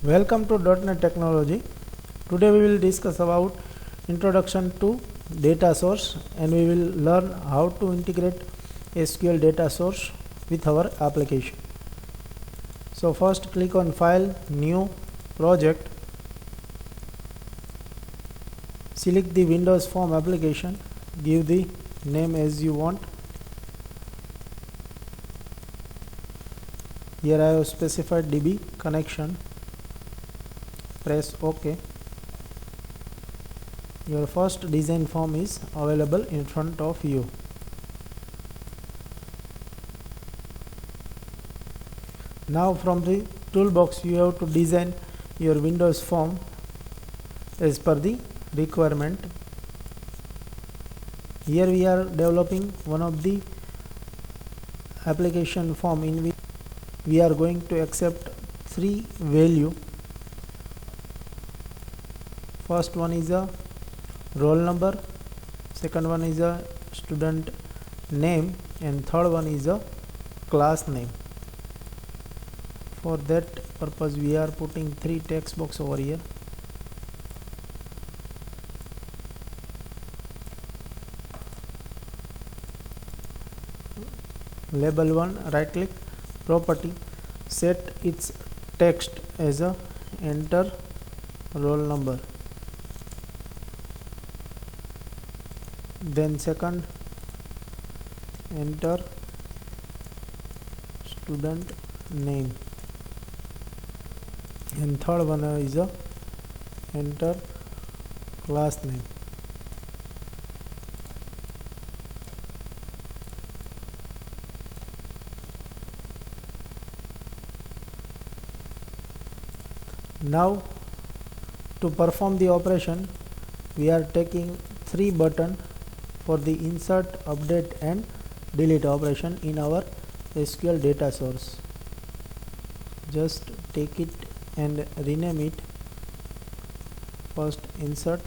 Welcome to .NET Technology. Today we will discuss about introduction to data source, and we will learn how to integrate SQL data source with our application. So first click on File, New, Project. Select the Windows Form application. Give the name as you want. Here I have specified DB connection. Press OK. Your first design form is available in front of you. Now from the toolbox you have to design your Windows form as per the requirement. Here we are developing one of the application form in which we are going to accept three value. First one is a roll number, second one is a student name, and third one is a class name. For that purpose we are putting three text box over here. Label 1, right click, property, set its text as a enter roll number. Then second, enter student name, and third one is a enter class name. Now to perform the operation we are taking three buttons for the insert, update and delete operation in our SQL data source. Just take it and rename it. First insert,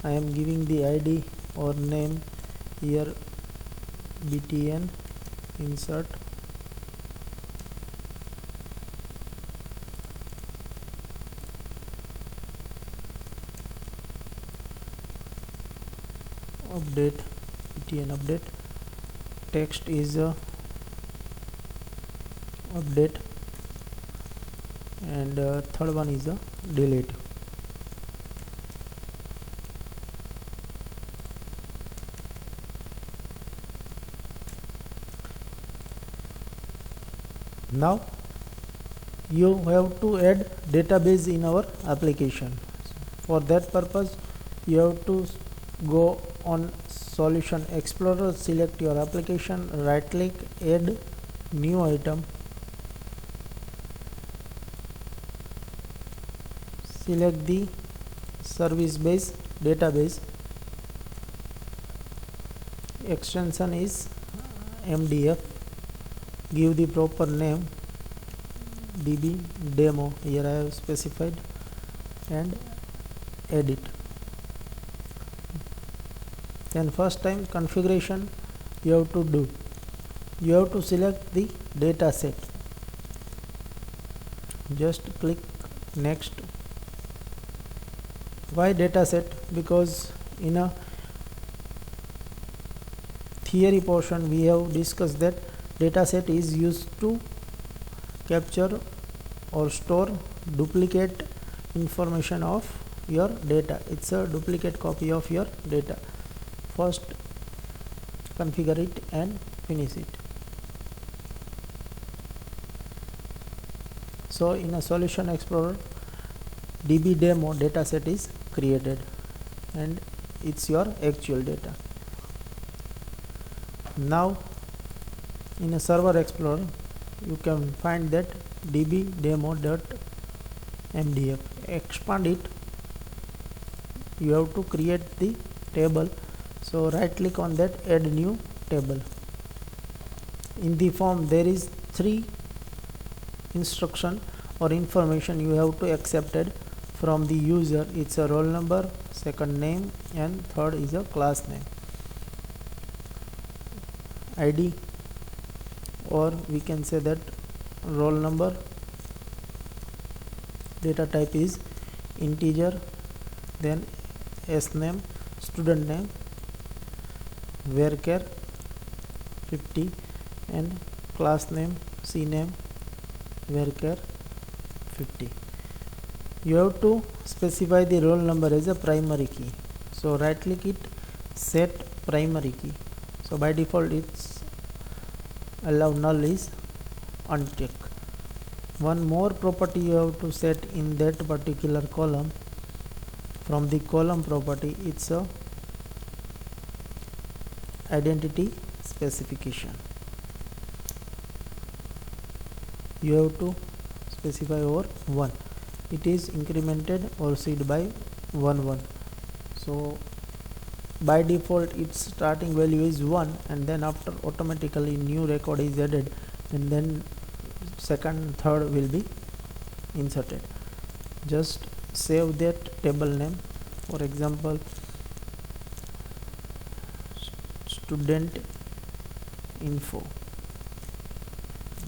I am giving the ID or name here btn insert. Update, btn update, text is update, and third one is delete. Now you have to add database in our application. For that purpose you have to go on Solution Explorer, select your application, right click, add new item, select the service base database, extension is MDF, give the proper name DB demo, here I have specified, and edit. Then first time configuration you have to do. You have to select the data set. Just click next. Why data set? Because in a theory portion we have discussed that data set is used to capture or store duplicate information of your data. It's a duplicate copy of your data. First configure it and finish it. So in a Solution Explorer DB demo dataset is created and it's your actual data. Now in a Server Explorer you can find that DB demo.mdf. Expand it. You have to create the table. So right click on that, add new table. In the form there is three instruction or information you have to accepted from the user. It's a roll number, second name, and third is a class name. ID, or we can say that roll number, data type is integer, then sname, student name, varchar 50, and class name, cname, varchar 50. You have to specify the roll number as a primary key. So right click it, set primary key. So by default it's allow null is unchecked. One more property you have to set in that particular column. From the column property, it's a identity specification. You have to specify over 1. It is incremented or seed by 1. So by default its starting value is 1, and then after automatically new record is added, and then second, third will be inserted. Just save that table name. For example, student info.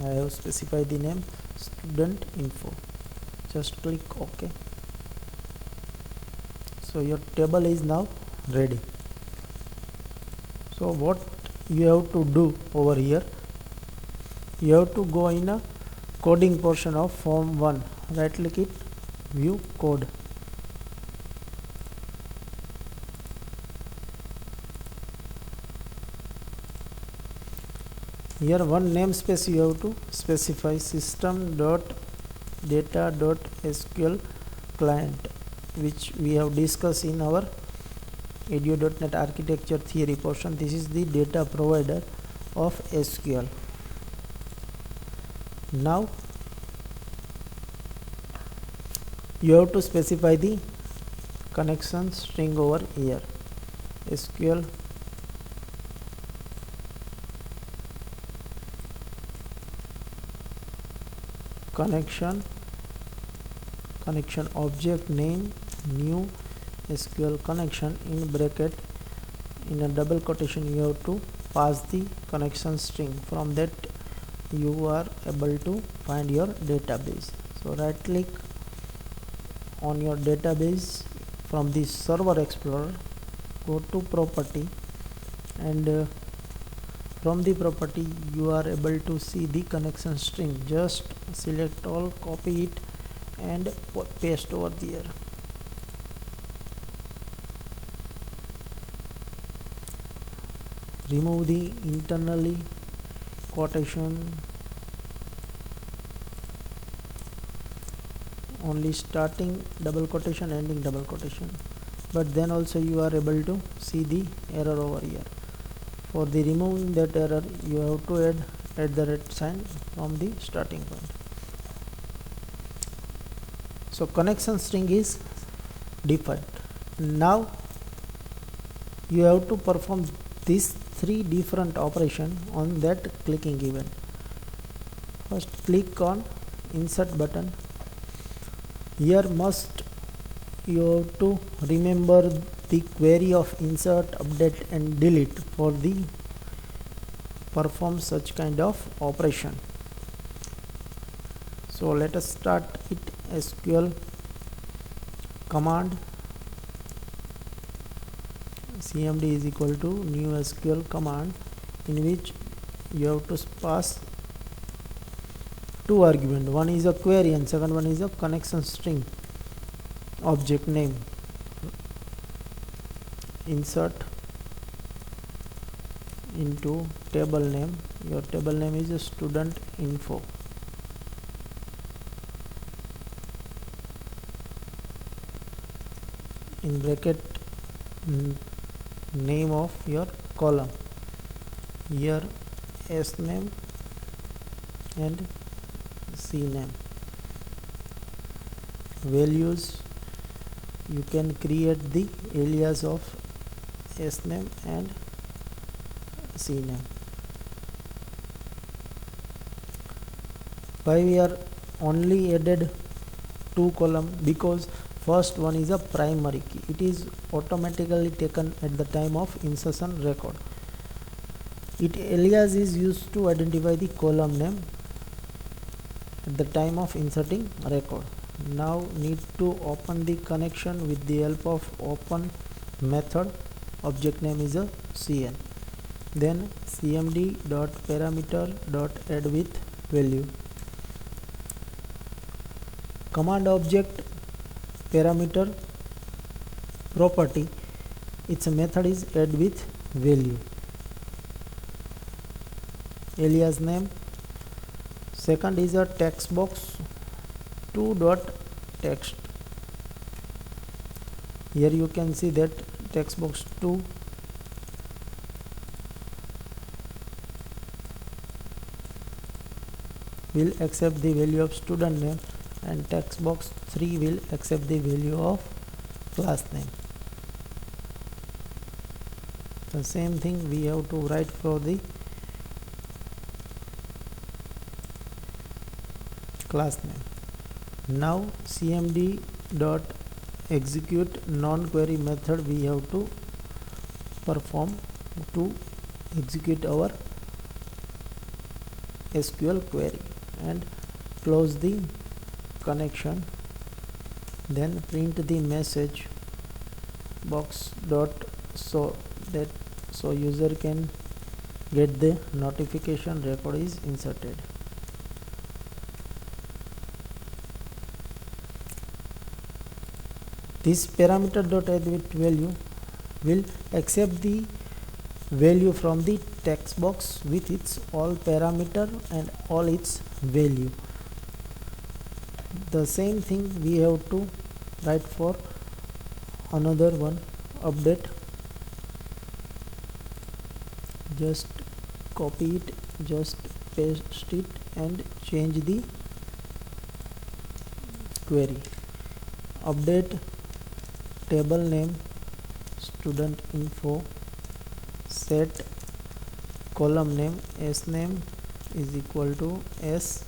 I have specified the name student info. Just click OK. So your table is now ready. So what you have to do over here, you have to go in a coding portion of form 1. Right click it, view code. Here one namespace you have to specify, system.data.sql client, which we have discussed in our edu.net architecture theory portion. This is the data provider of SQL. Now you have to specify the connection string over here. SQL connection object name new SQL connection, in bracket, in a double quotation you have to pass the connection string. From that you are able to find your database. So right click on your database from the server explorer, go to property, and from the property you are able to see the connection string. Just select all, copy it and paste over there. Remove the internally quotation, only starting double quotation, ending double quotation, but then also you are able to see the error over here. For the removing that error you have to add the @ sign from the starting point. So connection string is defined. Now you have to perform these 3 different operations on that clicking event. First click on insert button. Here must you have to remember the query of insert, update and delete for the perform such kind of operation. So let us start it. SQL command cmd is equal to new SQL command, in which you have to pass 2 arguments. One is a query and second one is a connection string object name. Insert into table name. Your table name is a student info. In bracket name of your column. Here S name and C name. Values, you can create the alias of S name and C name. Why we are only added 2 column? Because first one is a primary key. It is automatically taken at the time of insertion record. It alias is used to identify the column name at the time of inserting record. Now need to open the connection with the help of open method. Object name is a cn. Then cmd.parameter.add with value. Command object parameter property, its method is add with value. Alias name. Second is a text box 2.text. Here you can see that text box 2 will accept the value of student name and text box 3 will accept the value of class name. The same thing we have to write for the class name. Now cmd dot execute non-query method we have to perform to execute our SQL query and close the connection. Then print the message box dot so user can get the notification record is inserted. This parameter.add with value will accept the value from the text box with its all parameter and all its value. The same thing we have to write for another one, update. Just copy it, just paste it and change the query. Update table name student info, set column name s name is equal to s,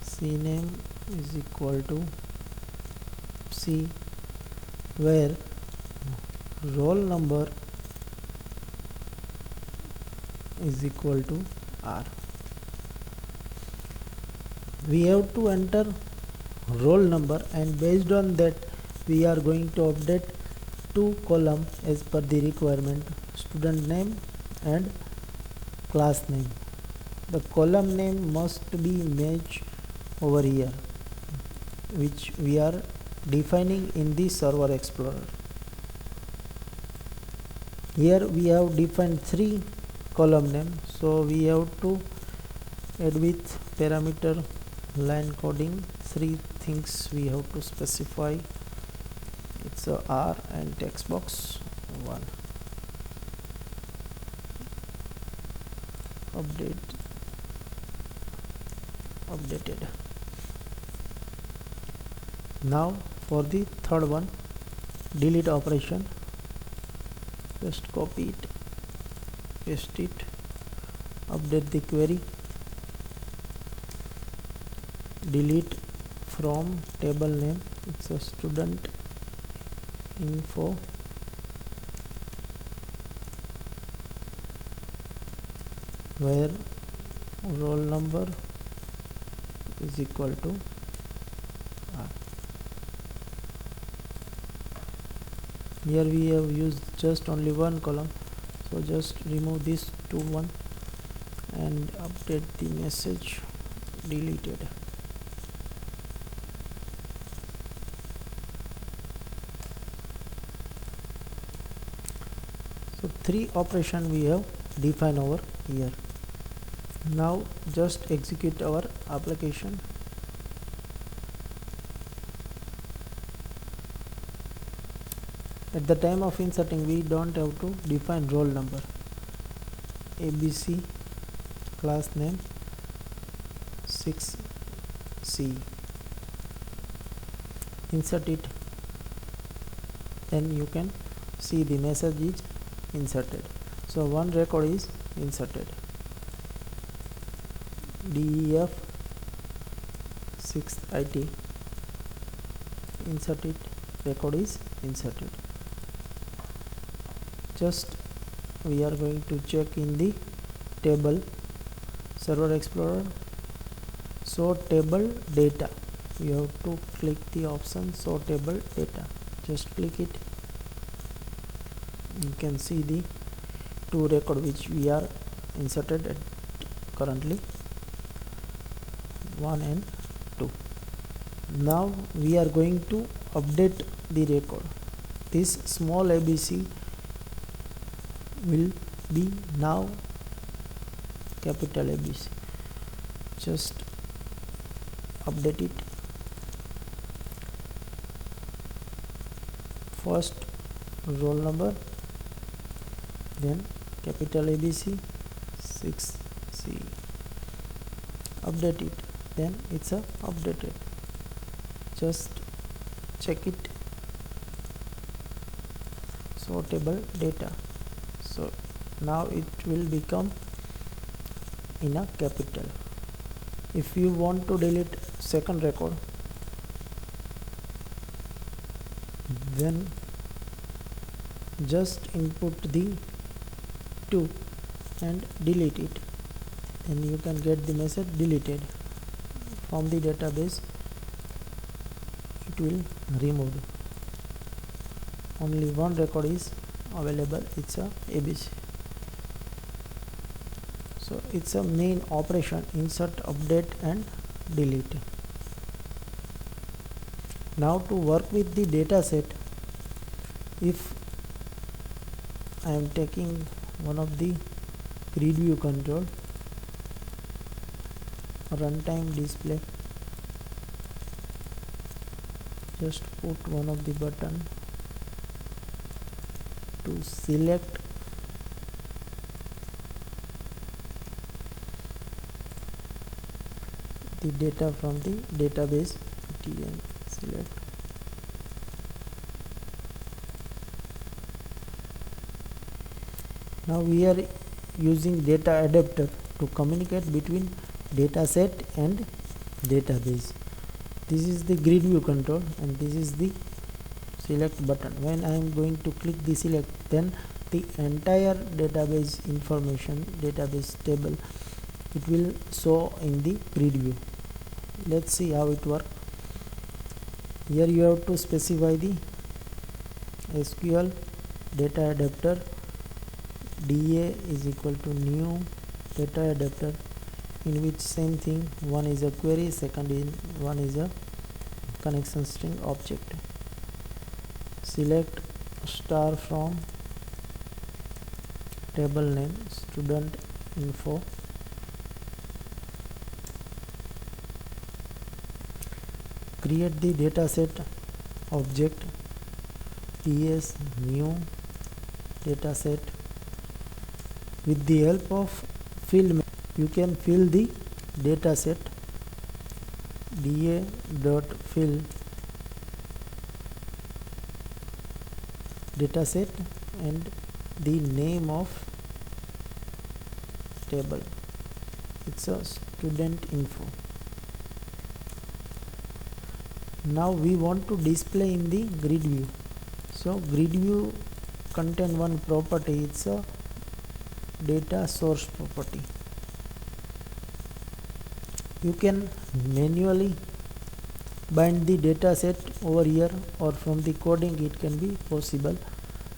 c name is equal to c, where roll number is equal to r. We have to enter roll number and based on that we are going to update two columns as per the requirement, student name and class name. The column name must be matched over here, which we are defining in the Server Explorer. Here we have defined three column name, so we have to add with parameter line coding three things we have to specify. It's a r and text box 1. Updated. Now for the third one, delete operation. Just copy it, paste it, update the query, delete from table name, it's a student info, where roll number is equal to r. Here we have used just only one column, so just remove this to one and update the message deleted. So three operation we have defined over here. Now just execute our application. At the time of inserting we don't have to define roll number. ABC, class name 6C, insert it, then you can see the message is inserted. So one record is inserted, DEF 6th IT, insert it, record is inserted. Just we are going to check in the table, Server Explorer, so table data, we have to click the option sortable data. Just click it. You can see the two record which we are inserted at currently, 1 and 2. Now we are going to update the record. This small ABC will be now capital ABC. Just update it. First roll number, then capital ABC 6C. Update it, then it's updated. Just check it. Sortable data. So now it will become in a capital. If you want to delete second record, then just input the 2 and delete it, and you can get the message deleted from the database. It will remove. Only one record is available, it's a ABC. So it's a main operation: insert, update and delete. Now to work with the data set, if I am taking one of the grid view control, runtime display, just put one of the button to select the data from the database, and select. Now we are using data adapter to communicate between dataset and database. This is the grid view control and this is the select button. When I am going to click the select, then the entire database information, database table, it will show in the grid view. Let's see how it works. Here you have to specify the SQL data adapter. DA is equal to new data adapter, in which same thing, one is a query, one is a connection string object. Select star from table name student info. Create the dataset object ds new dataset. With the help of fill, you can fill the dataset da.fill dataset and the name of table, it's a student info. Now we want to display in the grid view. So grid view contain one property, it's a data source property. You can manually bind the data set over here, or from the coding it can be possible.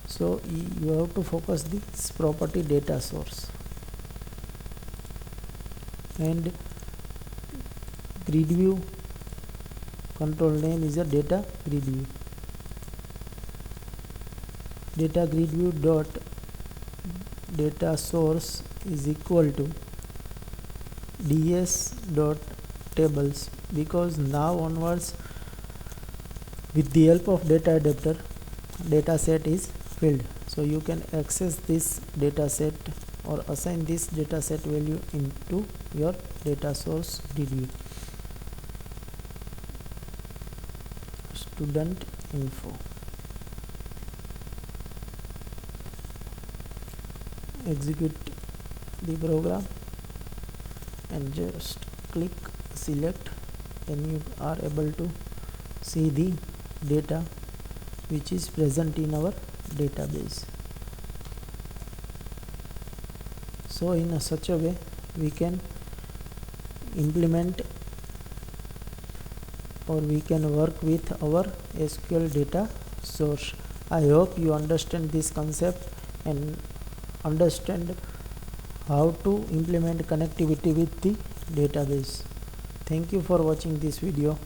So you have to focus this property data source, and grid view control name is a data grid view. Data grid view dot data source is equal to ds dot tables, because now onwards with the help of data adapter data set is filled, so you can access this data set or assign this data set value into your data source grid view. Student info. Execute the program and just click select, then you are able to see the data which is present in our database. So in such a way we can implement or we can work with our SQL data source. I hope you understand this concept and understand how to implement connectivity with the database. Thank you for watching this video.